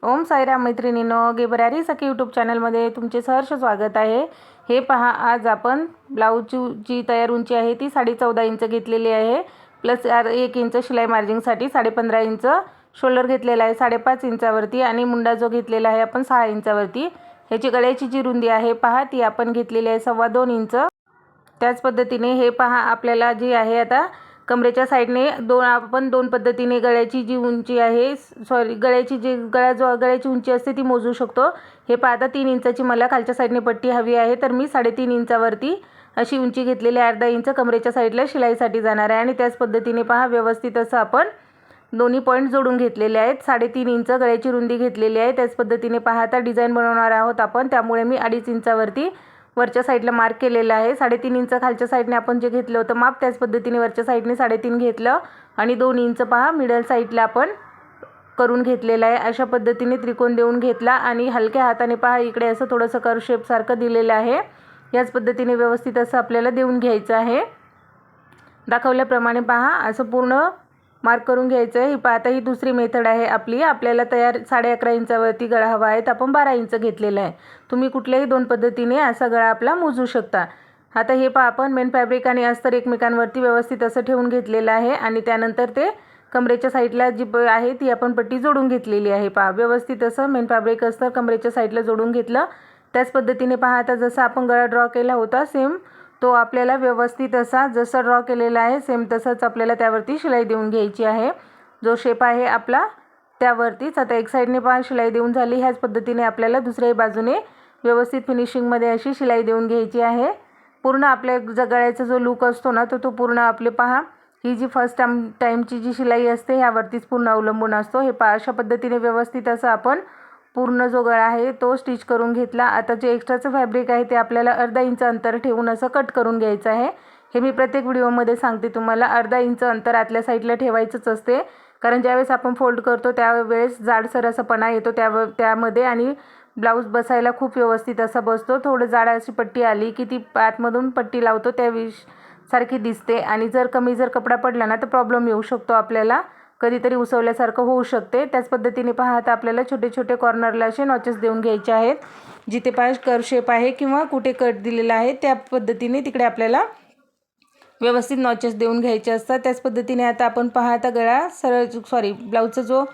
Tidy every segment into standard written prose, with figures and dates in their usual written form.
ओम साईराम मैत्रिणींनो, गेबरारी सखी यूट्यूब चॅनलमध्ये तुमचे सहर्ष स्वागत आहे। हे पहा, आज आपण ब्लाऊजची जी तयार उंची आहे ती 14.5 इंच घेतलेली आहे, प्लस 1 इंच शिलाई मार्जिंगसाठी 15.5 इंच शोल्डर घेतलेला आहे 5.5 इंचावरती, आणि मुंडा जो घेतलेला आहे आपण 6 इंचावरती। ह्याची गळ्याची जी रुंदी आहे पहा, ती आपण घेतलेली आहे 2.25 इंच। त्याच पद्धतीने हे पहा, आपल्याला जी आहे आता कमरेच्या साईडने आपण दोन पद्धतीने गळ्याची जी उंची आहे, गळ्याची जी गळ्याची उंची असते ती मोजू शकतो। हे पहा, आता 3 इंचाची मला खालच्या साईडने पट्टी हवी आहे, तर मी 3.5 इंचावरती अशी उंची घेतलेली आहे। अर्धा इंच कमरेच्या साईडला शिलाईसाठी जाणार आहे, आणि त्याच पद्धतीने पहा व्यवस्थित असं आपण दोन्ही पॉईंट जोडून घेतलेले आहेत। 3.5 इंच गळ्याची रुंदी घेतलेली आहे। त्याच पद्धतीने पहा, आता डिझाईन बनवणार आहोत आपण, त्यामुळे मी 2.5 इंचावरती वरच्या साईडला मार्क केलेला आहे। 3.5 इंच खालच्या साईडने आपण जे घेतलं होतं माप, त्याच पद्धतीने वरच्या साईडने 3.5 घेतलं, आणि 2 इंच पहा मिडल साईडला आपण करून घेतलेला आहे। अशा पद्धतीने त्रिकोण देऊन घेतला, आणि हलक्या हाताने पहा इकडे असं थोडंसं कर्व शेप सारखं दिलेलं आहे। याच पद्धतीने व्यवस्थित असं आपल्याला देऊन घ्यायचं आहे। दाखवल्याप्रमाणे पहा असं पूर्ण मार्क करून घ्यायचं आहे। आता ही दुसरी मेथड आहे आपली। आपल्याला तयार 11.5 इंचावरती गळा हवा आहे, तर आपण 12 इंच घेतलेला आहे। तुम्ही कुठल्याही दोन पद्धतीने असा गळा आपला मोजू शकता। आता हे पहा, आपण मेन फॅब्रिक आणि अस्तर एकमेकांवरती व्यवस्थित असं ठेवून घेतलेलं आहे, आणि त्यानंतर ते कमरेच्या साईडला जी आहे ती आपण पट्टी जोडून घेतलेली आहे। पहा व्यवस्थित असं मेन फॅब्रिक अस्तर कमरेच्या साईडला जोडून घेतलं। त्याच पद्धतीने पहा, आता जसं आपण गळा ड्रॉ केला होता सेम तो आपल्याला व्यवस्थित असा जसा ड्रॉ केलेला आहे सेम तसंच आपल्याला त्यावरती शिलाई देऊन घ्यायची आहे। जो शेप आहे आपला त्यावरतीच आता एक साईडने पहा शिलाई देऊन झाली। ह्याच पद्धतीने आपल्याला दुसऱ्याही बाजूने व्यवस्थित फिनिशिंगमध्ये अशी शिलाई देऊन घ्यायची आहे। पूर्ण आपल्या गळ्याचा जो लुक असतो ना तो पूर्ण आपले पहा ही जी फर्स्ट टाइमची जी शिलाई असते ह्यावरतीच पूर्ण अवलंबून असतो। हे पहा अशा पद्धतीने व्यवस्थित असं आपण पूर्ण जो गळा आहे तो स्टिच करून घेतला। आता जे एक्स्ट्राचं फॅब्रिक आहे ते आपल्याला अर्धा इंच अंतर ठेवून असं कट करून घ्यायचं आहे। हे मी प्रत्येक व्हिडिओमध्ये सांगते तुम्हाला, अर्धा इंच अंतर आतल्या साईडला ठेवायचंच असते, कारण ज्यावेळेस आपण फोल्ड करतो त्यावेळेस जाडसर असा पणा येतो त्यामध्ये, आणि ब्लाऊज बसायला खूप व्यवस्थित असा बसतो। थोडं जाड अशी पट्टी आली की ती आतमधून पट्टी लावतो त्यावेळेस सारखी दिसते, आणि जर कमी कपडा पडला ना तर प्रॉब्लेम येऊ शकतो, आपल्याला कधीतरी उसवल्यासारखं होऊ शकते। त्याच पद्धतीने पहा, आता आपल्याला छोटे छोटे कॉर्नरला असे नॉचेस देऊन घ्यायचे आहेत। जिथे पाय कर्व शेप आहे किंवा कुठे कट दिलेला आहे त्या पद्धतीने तिकडे आपल्याला व्यवस्थित नॉचेस देऊन घ्यायचे असतात। त्याच पद्धतीने आता आपण पहा, आता गळा ब्लाऊजचा जो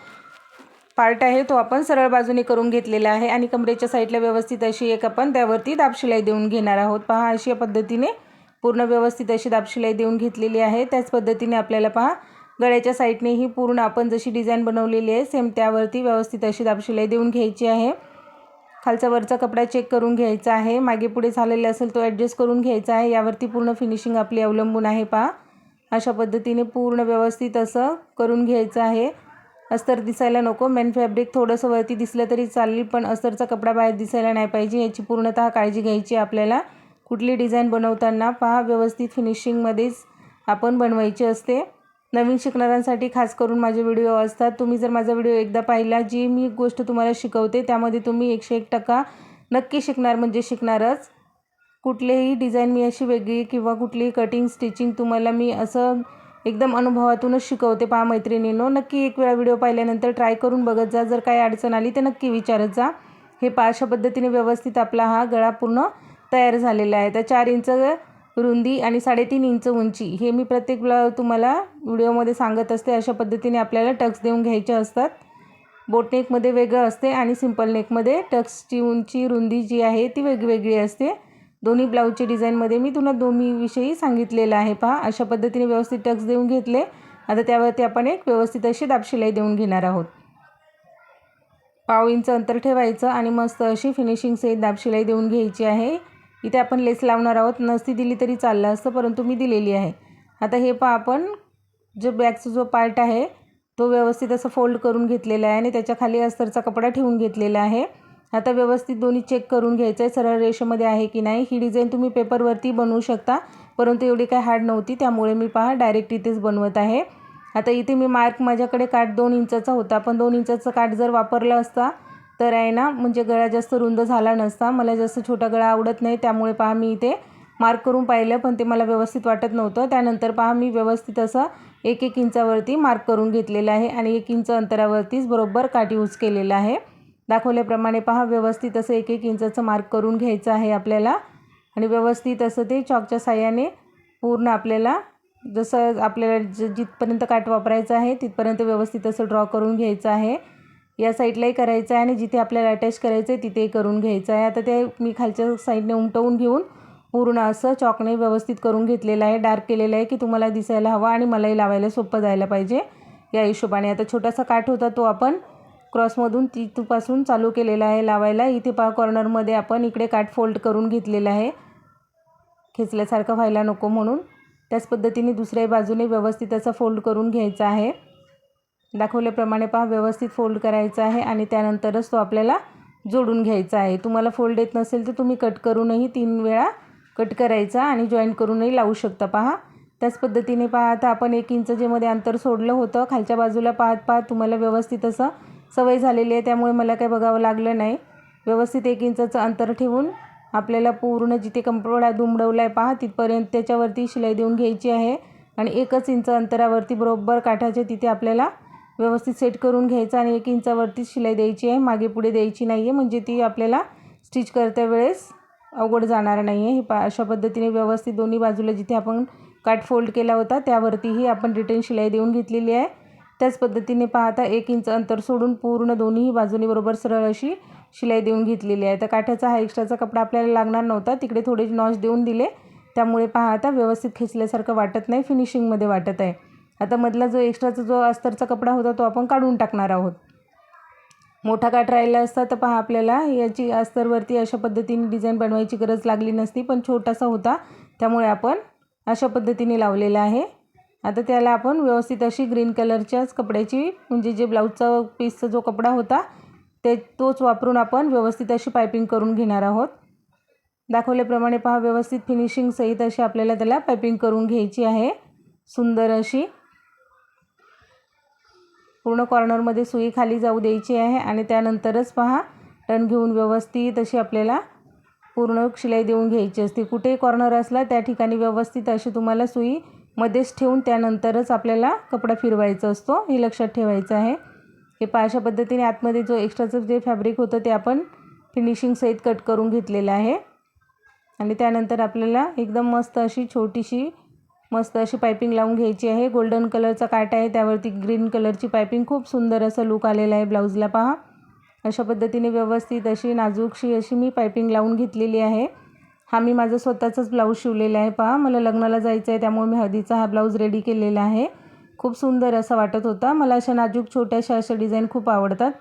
पार्ट आहे तो आपण सरळ बाजूने करून घेतलेला आहे, आणि कमरेच्या साईडला व्यवस्थित अशी एक आपण त्यावरती दाबशिलाई देऊन घेणार आहोत। पहा अशा पद्धतीने पूर्ण व्यवस्थित अशी दाबशिलाई देऊन घेतलेली आहे। त्याच पद्धतीने आपल्याला पहा गळ्याच्या साईडने ही पूर्ण आपण जशी डिझाईन बनवलेली आहे सेम त्यावरती व्यवस्थित अशी दाबशिलाई देऊन घ्यायची आहे। खालचा वरचा कपडा चेक करून घ्यायचा आहे, मागे पुढे झालेला असेल तो ॲडजस्ट करून घ्यायचा आहे। यावरती पूर्ण फिनिशिंग आपली अवलंबून आहे। पहा अशा पद्धतीने पूर्ण व्यवस्थित असं करून घ्यायचं आहे। अस्तर दिसायला नको, मेन फॅब्रिक थोडंसं वरती दिसलं तरी चालेल, पण अस्तरचा कपडा बाहेर दिसायला नाही पाहिजे, याची पूर्णतः काळजी घ्यायची आपल्याला। कुठली डिझाईन बनवताना पहा व्यवस्थित फिनिशिंगमध्येच आपण बनवायची असते। नवीन शिकणाऱ्यांसाठी खास करून माझे व्हिडिओ असतात। तुम्ही जर माझा व्हिडिओ एकदा पाहिला, जी मी गोष्ट तुम्हाला शिकवते त्यामध्ये तुम्ही 101% नक्की शिकणार म्हणजे शिकणारच। कुठलीही डिझाईन मी अशी वेगळी किंवा कुठलीही कटिंग स्टिचिंग तुम्हाला मी असं एकदम अनुभवातूनच शिकवते। पहा मैत्रिणींनो, नक्की एक वेळा व्हिडिओ पाहिल्यानंतर ट्राय करून बघत जा, जर काही अडचण आली तर नक्की विचारत जा। हे पहा अशा पद्धतीने व्यवस्थित आपला हा गळा पूर्ण तयार झालेला आहे। तर 4 इंच रुंदी आणि 3.5 इंच उंची हे मी प्रत्येक तुम्हाला व्हिडिओमध्ये सांगत असते। अशा पद्धतीने आपल्याला टक्स देऊन घ्यायचे असतात। बोटनेकमध्ये वेगळं असते आणि सिंपल नेकमध्ये टक्सची उंची रुंदी जी आहे ती वेगवेगळी असते। दोन्ही ब्लाऊजची डिझाईनमध्ये मी तुला दोन्हीविषयी सांगितलेलं आहे। पहा अशा पद्धतीने व्यवस्थित टक्स देऊन घेतले। आता त्यावरती आपण एक व्यवस्थित अशी दाबशिलाई देऊन घेणार आहोत। 1/2 इंच अंतर ठेवायचं आणि मस्त अशी फिनिशिंग सहित दाबशिलाई देऊन घ्यायची आहे। इथे आपण लेस लावणार आहोत, नसती दिली तरी चाललं असतं, परंतु मी दिलेली आहे। आता हे पहा, आपण जो बॅकचा जो पार्ट आहे तो व्यवस्थित असं फोल्ड करून घेतलेला आहे, आणि त्याच्या खाली अस्तरचा कपडा ठेवून घेतलेला आहे। आता व्यवस्थित दोन्ही चेक करून घ्यायचं आहे सरळ रेषेमध्ये आहे की नाही। ही डिझाईन तुम्ही पेपरवरती बनवू शकता, परंतु एवढी काही हार्ड नव्हती, त्यामुळे मी पहा डायरेक्ट इथेच बनवत आहे। आता इथे मी मार्क माझ्याकडे काठ 2 इंचाचा होता, पण 2 इंचाचा काठ जर वापरला असता तर आहे ना म्हणजे गळा जास्त रुंद झाला नसता। मला जास्त छोटा गळा आवडत नाही, त्यामुळे पहा मी इथे मार्क करून पाहिलं, पण ते मला व्यवस्थित वाटत नव्हतं। त्यानंतर पहा मी व्यवस्थित असं 1-1 इंचावरती मार्क करून घेतलेलं आहे, आणि 1 इंच अंतरावरतीच बरोबर काठ यूज केलेला आहे। दाखवल्याप्रमाणे पहा व्यवस्थित असं 1-1 इंचाचं मार्क करून घ्यायचं आहे आपल्याला आणि व्यवस्थित असं ते चॉकच्या साहाय्याने पूर्ण आपल्याला जसं आपल्याला जिथपर्यंत काठ वापरायचं आहे तिथपर्यंत व्यवस्थित असं ड्रॉ करून घ्यायचं आहे। या साईडलाही करायचं आहे आणि जिथे आपल्याला अटॅच करायचं आहे तिथेही करून घ्यायचं आहे। आता ते मी खालच्या साईडने उमटवून घेऊन पूर्ण असं चॉकने व्यवस्थित करून घेतलेलं आहे, डार्क केलेलं आहे की तुम्हाला दिसायला हवा आणि मलाही लावायला सोपं जायला पाहिजे या हिशोबाने। आता छोटासा काठ होता तो आपण क्रॉसमधून तिथपासून चालू केलेला आहे लावायला। इथे पहा कॉर्नरमध्ये आपण इकडे काठ फोल्ड करून घेतलेला आहे खेचल्यासारखं व्हायला नको म्हणून। त्याच पद्धतीने दुसऱ्या बाजूने व्यवस्थित असं फोल्ड करून घ्यायचा आहे। दाखवल्याप्रमाणे पहा व्यवस्थित फोल्ड करायचा आहे आणि त्यानंतरच तो आपल्याला जोडून घ्यायचा आहे। तुम्हाला फोल्ड येत नसेल तर तुम्ही कट करूनही 3 वेळा कट करायचा आणि जॉईंट करूनही लावू शकता पहा। त्याच पद्धतीने पहा आता आपण 1 इंच जे मध्ये अंतर सोडलं होतं खालच्या बाजूला पाहत तुम्हाला व्यवस्थित असं सवय झालेली आहे त्यामुळे मला काही बघावं लागलं नाही। व्यवस्थित 1 इंचाचं अंतर ठेवून आपल्याला पूर्ण जिथे कपडा दुमडवला आहे पहा तिथपर्यंत त्याच्यावरती शिलाई देऊन घ्यायची आहे आणि 1 इंच अंतरावरती बरोबर काठाच्या तिथे आपल्याला व्यवस्थित सेट करून घ्यायचं आणि 1 इंचावरती शिलाई द्यायची आहे, मागे पुढे द्यायची नाही आहे म्हणजे ती आपल्याला स्टिच करत्या वेळेस अवघड जाणार नाही आहे। अशा पद्धतीने व्यवस्थित दोन्ही बाजूला जिथे आपण काठ फोल्ड केला होता त्यावरतीही आपण रिटर्न शिलाई देऊन घेतलेली आहे। त्याच पद्धतीने पाहता 1 इंच अंतर सोडून पूर्ण दोन्ही बाजूनी बरोबर सरळ अशी शिलाई देऊन घेतलेली आहे। तर काठाचा हा एक्स्ट्राचा कपडा आपल्याला लागणार नव्हता, तिकडे थोडे नॉच देऊन दिले त्यामुळे पहा आता व्यवस्थित खेचल्यासारखं वाटत नाही, फिनिशिंगमध्ये वाटत आहे। आता मधला जो एक्स्ट्राचा जो अस्तरचा कपडा होता तो आपण काढून टाकणार आहोत। मोठा काठ राहिला असता तर पहा आपल्याला याची अस्तरवरती अशा पद्धतीने डिझाईन बनवायची गरज लागली नसती, पण छोटासा होता त्यामुळे आपण अशा पद्धतीने लावलेला आहे। आता त्याला आपण व्यवस्थित अशी ग्रीन कलरच्याच कपड्याची म्हणजे जे ब्लाऊजचा पीसचा जो कपडा होता तोच वापरून आपण व्यवस्थित अशी पायपिंग करून घेणार आहोत। दाखवल्याप्रमाणे पहा व्यवस्थित फिनिशिंग सहित अशी आपल्याला त्याला पायपिंग करून घ्यायची आहे सुंदर अशी। पूर्ण कॉर्नरमध्ये सुई खाली जाऊ द्यायची आहे आणि त्यानंतरच पहा टर्न घेऊन व्यवस्थित अशी आपल्याला पूर्ण शिलाई देऊन घ्यायची असते। कुठेही कॉर्नर असला त्या ठिकाणी व्यवस्थित अशी तुम्हाला सुई मध्येच ठेवून त्यानंतरच आपल्याला कपडा फिरवायचा असतो, हे लक्षात ठेवायचं आहे। हे पहा अशा पद्धतीने आतमध्ये जो एक्स्ट्राचं जे फॅब्रिक होतं ते आपण फिनिशिंग सहित कट करून घेतलेलं आहे आणि त्यानंतर आपल्याला एकदम मस्त अशी छोटीशी मस्त अशी पायपिंग लावून घ्यायची आहे। गोल्डन कलरचा काठ आहे त्यावरती ग्रीन कलरची पायपिंग, खूप सुंदर असं लुक आलेला आहे ब्लाऊजला पहा। अशा पद्धतीने व्यवस्थित अशी नाजूकशी अशी मी पायपिंग लावून घेतलेली आहे। हा मी माझा स्वतःचाच ब्लाऊज शिवलेला आहे पहा, मला लग्नाला जायचं आहे त्यामुळे मी हळदीचा हा ब्लाऊज रेडी केलेला आहे। खूप सुंदर असा वाटत होता, मला अशा नाजूक छोट्याशा अशा डिझाईन खूप आवडतात,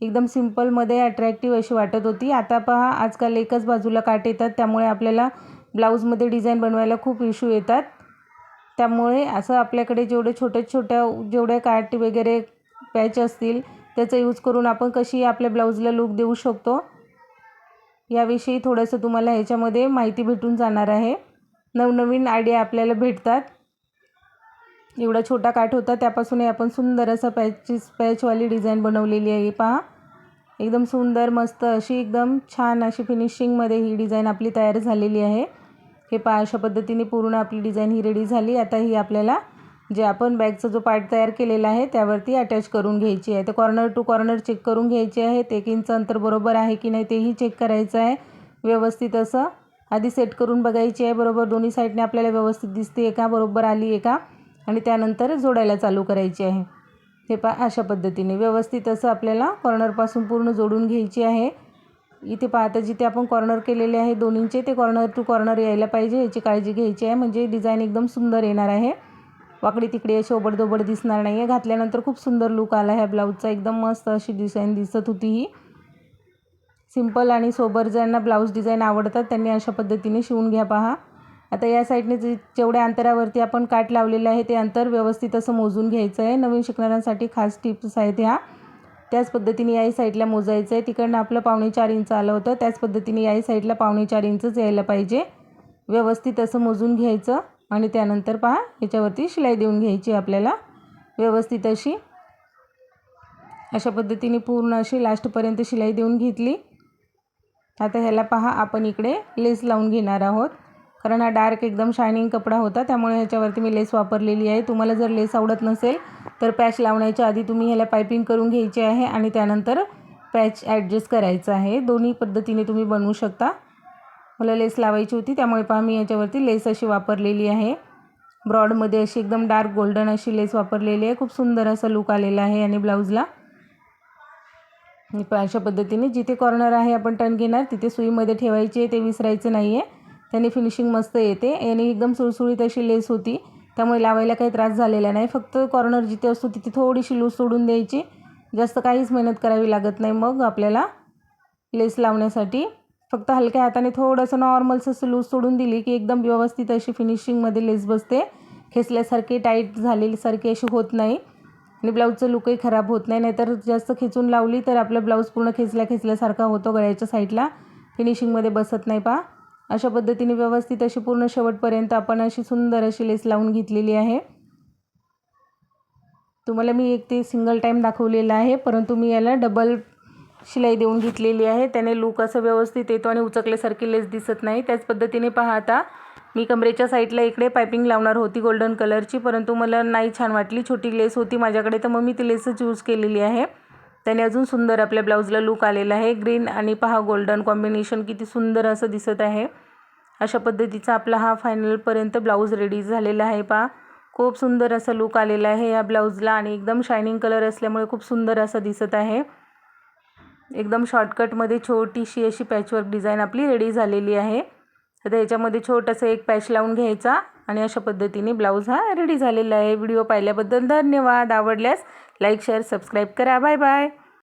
एकदम सिंपलमध्ये अट्रॅक्टिव्ह अशी वाटत होती। आता पहा आजकाल एकच बाजूला काठ येतात त्यामुळे आपल्याला ब्लाऊजमध्ये डिझाईन बनवायला खूप इश्यू येतात, त्यामुळे असं आपल्याकडे जेवढे काठ वगैरे पॅच असतील त्याचा यूज करून आपण कशी आपल्या ब्लाऊजला लूक देऊ शकतो याविषयी थोडंसं तुम्हाला ह्याच्यामध्ये माहिती भेटून जाणार आहे। नवनवीन आयडिया आपल्याला भेटतात। एवढा छोटा काठ होता त्यापासूनही आपण सुंदर असं पॅचवाली डिझाईन बनवलेली आहे पहा, एकदम सुंदर मस्त अशी एकदम छान अशी फिनिशिंगमध्ये ही डिझाईन आपली तयार झालेली आहे। हे पहा अशा पद्धतीने पूर्ण आपली डिझाईन ही रेडी झाली। आता ही आपल्याला जे आपण बॅगचा जो पार्ट तयार केलेला आहे त्यावरती अटॅच करून घ्यायची आहे। तर कॉर्नर टू कॉर्नर चेक करून घ्यायचे आहे, 1 इंच अंतर बरोबर आहे की नाही तेही चेक करायचं आहे। व्यवस्थित असं आधी सेट करून बघायची आहे, बरोबर दोन्ही साईडने आपल्याला व्यवस्थित दिसते का, बरोबर आली आहे का, आणि त्यानंतर जोडायला चालू करायची आहे। हे पहा अशा पद्धतीने व्यवस्थित असं आपल्याला कॉर्नरपासून पूर्ण जोडून घ्यायची आहे। इथे पाहता जिथे आपण कॉर्नर केलेले आहे 2 इंच ते कॉर्नर टू कॉर्नर यायला पाहिजे, याची काळजी घ्यायची आहे म्हणजे डिझाईन एकदम सुंदर येणार आहे, वाकडी तिकडे अशी ओबडधोबड दिसणार नाही आहे। घातल्यानंतर खूप सुंदर लुक आला आहे ब्लाऊजचा, एकदम मस्त अशी डिझाईन दिसत होती ही। सिंपल आणि सोबर ज्यांना ब्लाऊज डिझाईन आवडतात त्यांनी अशा पद्धतीने शिवून घ्या पहा। आता या साईडने जेवढ्या अंतरावरती आपण काठ लावलेलं आहे ते अंतर व्यवस्थित असं मोजून घ्यायचं आहे, नवीन शिकणाऱ्यांसाठी खास टिप्स आहेत ह्या। त्याच पद्धतीने याही साईडला मोजायचं आहे, तिकडनं आपलं 4.5 इंच आलं होतं त्याच पद्धतीने याही साईडला 4.5 इंचच यायला पाहिजे। व्यवस्थित असं मोजून घ्यायचं आणि त्यानंतर पहा याच्यावरती शिलाई देऊन घ्यायची आपल्याला व्यवस्थित अशी। अशा पद्धतीने पूर्ण अशी लास्टपर्यंत शिलाई देऊन घेतली। आता ह्याला पहा आपण इकडे लेस लावून घेणार आहोत, कारण हा डार्क एकदम शायनिंग कपडा होता त्यामुळे ह्याच्यावरती मी लेस वापरलेली आहे। तुम्हाला जर लेस आवडत नसेल तर पॅच लावण्याच्या आधी तुम्ही ह्याला पायपिंग करून घ्यायची आहे आणि त्यानंतर पॅच ॲडजस्ट करायचा आहे। दोन्ही पद्धतीने तुम्ही बनवू शकता। मला लेस लावायची होती त्यामुळे पहा मी याच्यावरती लेस अशी वापरलेली आहे। ब्रॉडमध्ये अशी एकदम डार्क गोल्डन अशी लेस वापरलेली आहे। खूप सुंदर असा लुक आलेला आहे आणि ब्लाऊजला अशा पद्धतीने जिथे कॉर्नर आहे आपण टर्न घेणार तिथे सुईमध्ये ठेवायचे, ते विसरायचं नाही आहे। त्याने फिनिशिंग मस्त येते। याने एकदम सुळसुळीत अशी लेस होती त्यामुळे लावायला काही त्रास झालेला नाही। फक्त कॉर्नर जिथे असतो तिथे थोडीशी लूज सोडून द्यायची, जास्त काहीच मेहनत करावी लागत नाही मग आपल्याला लेस लावण्यासाठी। फक्त हलक्या हाताने थोडंसं नॉर्मलचं असं लूज सोडून दिली की एकदम व्यवस्थित अशी फिनिशिंगमध्ये लेस बसते। खेचल्यासारखी टाईट झालेल्यासारखी अशी होत नाही आणि ब्लाऊजचं लुकही खराब होत नाही। नाहीतर जास्त खिचून लावली तर आपला ब्लाऊज पूर्ण खेचल्यासारखा होतो, गळ्याच्या साईडला फिनिशिंगमध्ये बसत नाही पहा। अशा पद्धतीने व्यवस्थित अशी पूर्ण शेवटपर्यंत आपण अशी सुंदर अशी लेस लावून घेतलेली आहे। तुम्हाला मी एक ते सिंगल टाइम दाखवलेला आहे, परंतु मी याला डबल शिलाई देऊन घेतलेली आहे। त्याने लुक असं व्यवस्थित येतो आणि उचकल्यासारखी लेस दिसत नाही। त्याच पद्धतीने पहा आता मी कमरेच्या साईडला इकडे पाइपिंग लावणार होती गोल्डन कलरची, परंतु मला नाही छान वाटली, छोटी लेस होती माझ्याकडे तर मग मी ती लेसच यूज केलेली आहे। त्याने अजून सुंदर आपल्या ब्लाऊजला लुक आलेला आहे। ग्रीन आणि पहा गोल्डन कॉम्बिनेशन किती सुंदर असं दिसत आहे। अशा पद्धतीचा आपला हा फायनलपर्यंत ब्लाऊज रेडी झालेला आहे पहा। खूप सुंदर असा लुक आलेला आहे या ब्लाऊजला आणि एकदम शायनिंग कलर असल्यामुळे खूप सुंदर असं दिसत आहे। एकदम शॉर्टकटमध्ये छोटीशी अशी पॅचवर्क डिझाइन आपली रेडी झालेली आहे। आता याच्यामध्ये छोटंसं एक पॅच लावून घ्यायचा आणि अशा पद्धतीने ब्लाऊज हा रेडी झालेला आहे। व्हिडिओ पाहिल्याबद्दल धन्यवाद। आवडल्यास लाईक शेअर सबस्क्राईब करा। Bye bye.